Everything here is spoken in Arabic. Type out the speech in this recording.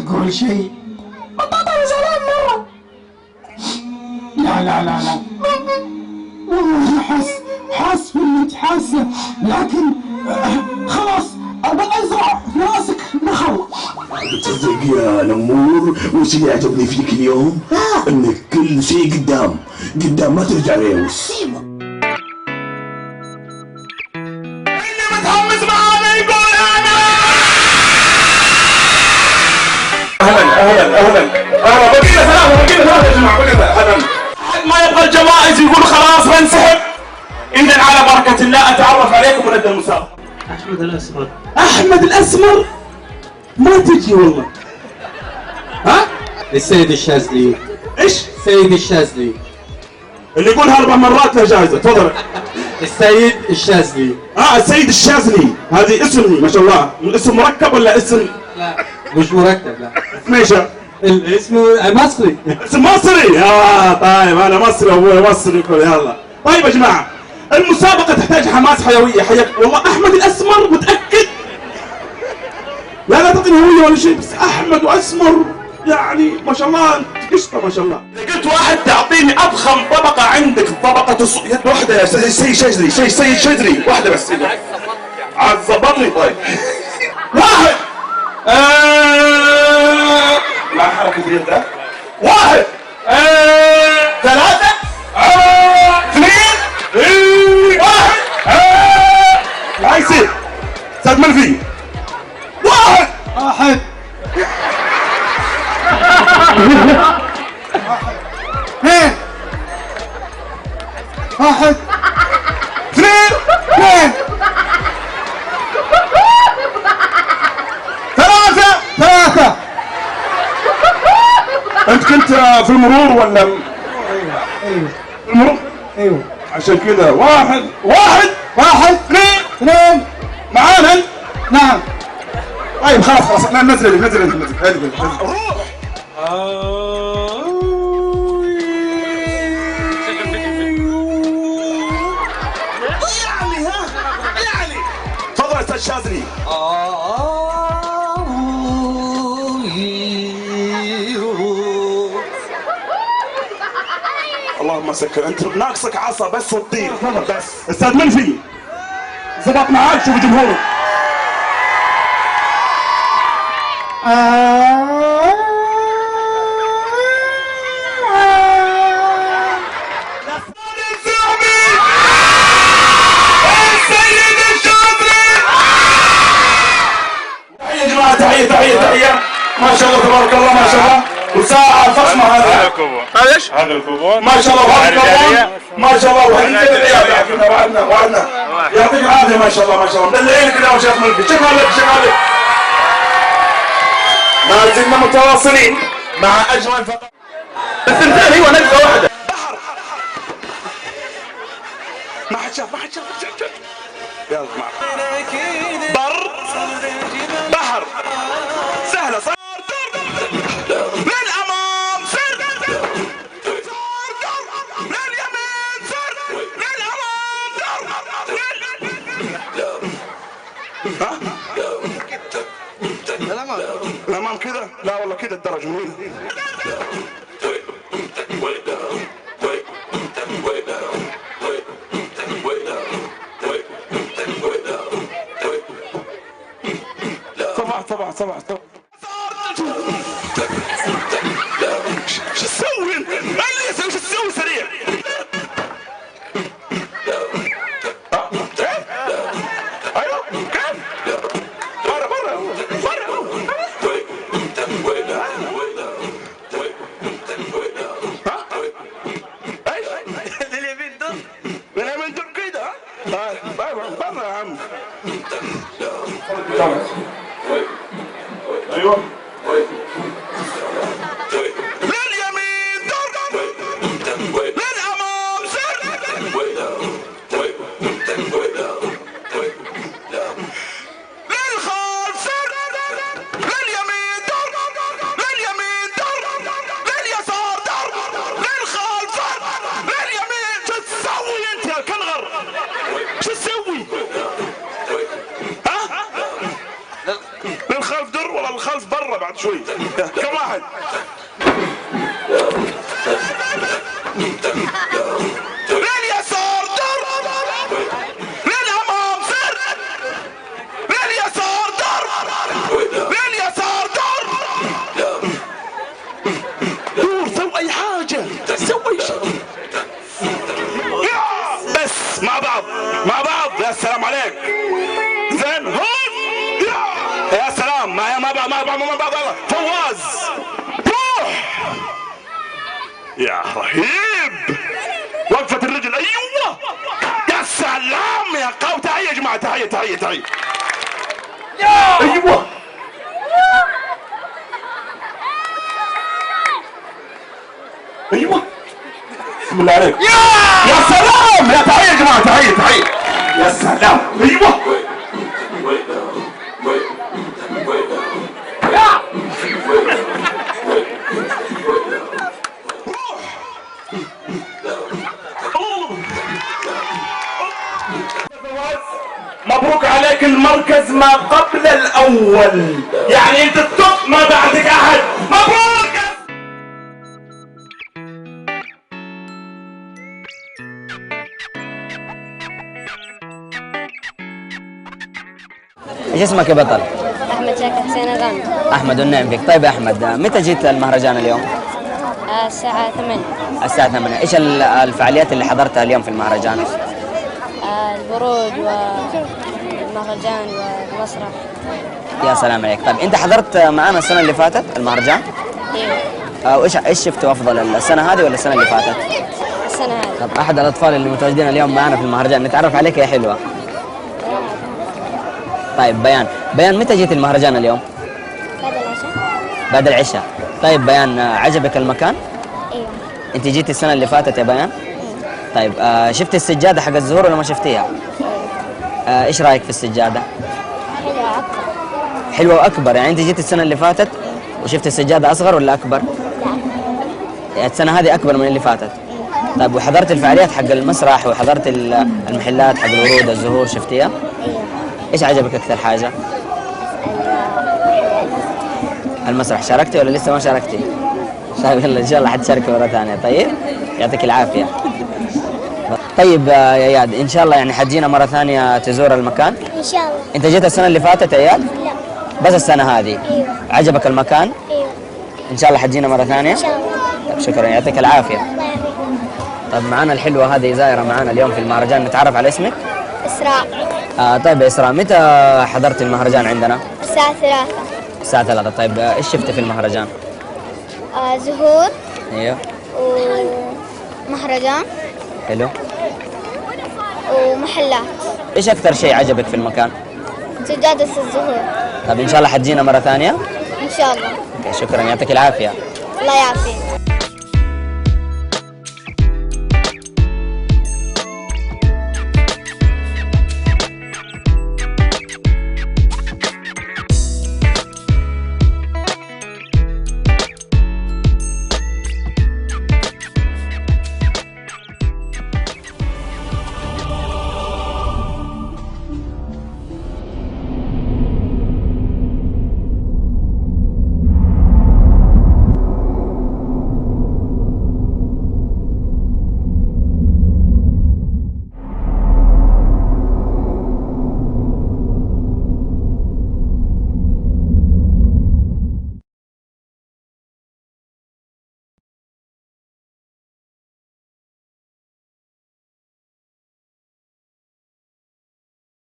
تقول شيء. بطاطا يا سلام مرة. لا لا لا لا والله حاس باللي تحاسه، لكن خلاص ابى ازرع في راسك نخل. تصدق يا نمور وش اللي عجبني فيك اليوم؟ انك كل شيء قدام ما ترجع ريوس. اللي متحمس معانا يقول انا. اهلا بقينا ثلاثة يا جماعة، بقينا اهلا. ما يبغى الجوائز يقول خلاص بنسحب. اذا على بركة الله اتعرف عليكم ونبدا المسابقة. احمد الاسمر ما تجي والله. ها؟ السيد الشاذلي. ايش؟ السيد الشاذلي. اللي يقولها 4 مرات له جائزة، تفضل. السيد الشاذلي. السيد الشاذلي، هذه اسم ما شاء الله، اسم مركب ولا اسم؟ لا مش مركب، لا. اسم ايش؟ الاسم مصري. اسم مصري؟ طيب انا مصري وابوي مصري يلا. طيب يا جماعة، المسابقة تحتاج حماس حيوية. حياك والله. احمد الاسمر متأكد؟ لا تعطيني هوية ولا شيء، بس احمد واسمر يعني ما شاء الله قشطة ما شاء الله. إذا قلت واحد تعطيني اضخم طبقة عندك، طبقة يد واحدة يا سيد شجري، سيد شجري واحدة بس. عاد ظبطني. طيب واحد مع حركة اليد. واحد 3 2 1 لا يصير. استاذ منفي. واحد اثنين واحد 2 3. انت كنت في المرور ولا؟ ايوه في المرور؟ ايوه عشان كذا. واحد 2 معانا. نعم. طيب خلاص نزل. روح. يعني تفضل يا استاذ شاذلي. اللهم سكر، انت ناقصك عصا بس وتطير. بس استاذ منفي زبط معاك، شوف جمهورك. تحية ما شاء الله تبارك الله ما شاء الله. وساعة فخمة هذا ايش؟ هذا الكوبون ما شاء الله. وهذا الكوبون ما شاء الله. وعدنا يعطيك العافية ما شاء الله ما شاء الله. مدلعين كذا يا شيخ ملكي. شكرا لك. ما زلنا متواصلين مع اجمل فقرات. الثنتين ايوه نقطة واحدة. بحر ما حد شاف. يلا جماعة. بر بحر سهلة. صار للأمام سر، لليمين سر، للأمام الأمام كذا. لا والله كذا الدرجة وين. طبعا شو تسوي انت؟ اللي يسوي شو تسوي سريع. ايوه كيف؟ برا لليمين دور كده. برا يا عم. ايوه لليمين دور، للامام سر، للخلف سر، لليمين دور، لليسار دور، للخلف سر، لليمين. شو تسوي انت يا كنغر؟ شو تسوي؟ ها؟ للخلف الخلف در ولا الخلف برا بعد شوي. كم واحد؟ لليسار در، للامام سر، لليسار در، لليسار در. دور سوي اي حاجة، سوي شيء. بس مع بعض مع بعض. يا سلام عليك. زين هون. يا سلام ما بعض. فواز روح يا رهيب. وقفة الرجل. ايوه يا سلام يا قوي. تحية يا جماعة. تحية. ايوه بسم الله عليك. يا سلام يا تحية يا جماعة. تحية يا سلام. ايوه مبروك عليك المركز ما قبل الاول، يعني انت التوب ما بعدك احد. مبروك. ايش اسمك يا بطل؟ أحمد شاكر حسين أغاني. احمد والنعم بك. طيب يا احمد، متى جيت المهرجان اليوم؟ الساعة 8. الساعة 8. ايش الفعاليات اللي حضرتها اليوم في المهرجان؟ الورود والمهرجان والمسرح. يا سلام عليك. طيب انت حضرت معنا السنة اللي فاتت المهرجان؟ ايوه. ايش شفتوا افضل، السنة هذه ولا السنة اللي فاتت؟ السنة هذه. طب احد الاطفال اللي متواجدين اليوم معنا في المهرجان، نتعرف عليك يا حلوة. طيب بيان متى جيت المهرجان اليوم؟ بعد العشاء. بعد العشاء. طيب بيان، عجبك المكان؟ ايوه. انت جيتي السنة اللي فاتت يا بيان؟ طيب شفت السجادة حق الزهور ولا ما شفتيها؟ ايش رايك في السجادة؟ حلوة أكثر. حلوة واكبر، يعني انت جيت السنة اللي فاتت وشفت السجادة اصغر ولا اكبر؟ يعني السنة هذه اكبر من اللي فاتت. طيب وحضرت الفعاليات حق المسرح وحضرت المحلات حق الورود الزهور، شفتيها؟ ايوه. ايش عجبك اكثر حاجة؟ المسرح. شاركتي ولا لسه ما شاركتي؟ طيب يلا ان شاء الله حتشاركي مرة ثانية. طيب يعطيك العافية. طيب يا اياد، ان شاء الله يعني حتجينا مرة ثانية تزور المكان؟ إن شاء الله. انت جيت السنة اللي فاتت يا اياد؟ لا. بس السنة هذه؟ ايوه. عجبك المكان؟ ايوه. ان شاء الله حتجينا مرة ثانية؟ إن شاء الله. طيب شكرا، يعطيك العافية. الله يعافيك. طيب معنا الحلوة هذه زائرة معنا اليوم في المهرجان، نتعرف على اسمك؟ إسراء. طيب يا إسراء، متى حضرت المهرجان عندنا؟ الساعة 3. الساعة 3. طيب ايش شفتي في المهرجان؟ زهور ايوه. ومهرجان حلو. ومحلات. ايش أكثر شيء عجبك في المكان؟ سجادة الزهور. طيب ان شاء الله حتجينا مرة ثانية؟ إن شاء الله. اوكي شكرا، يعطيك العافية. الله يعافيك.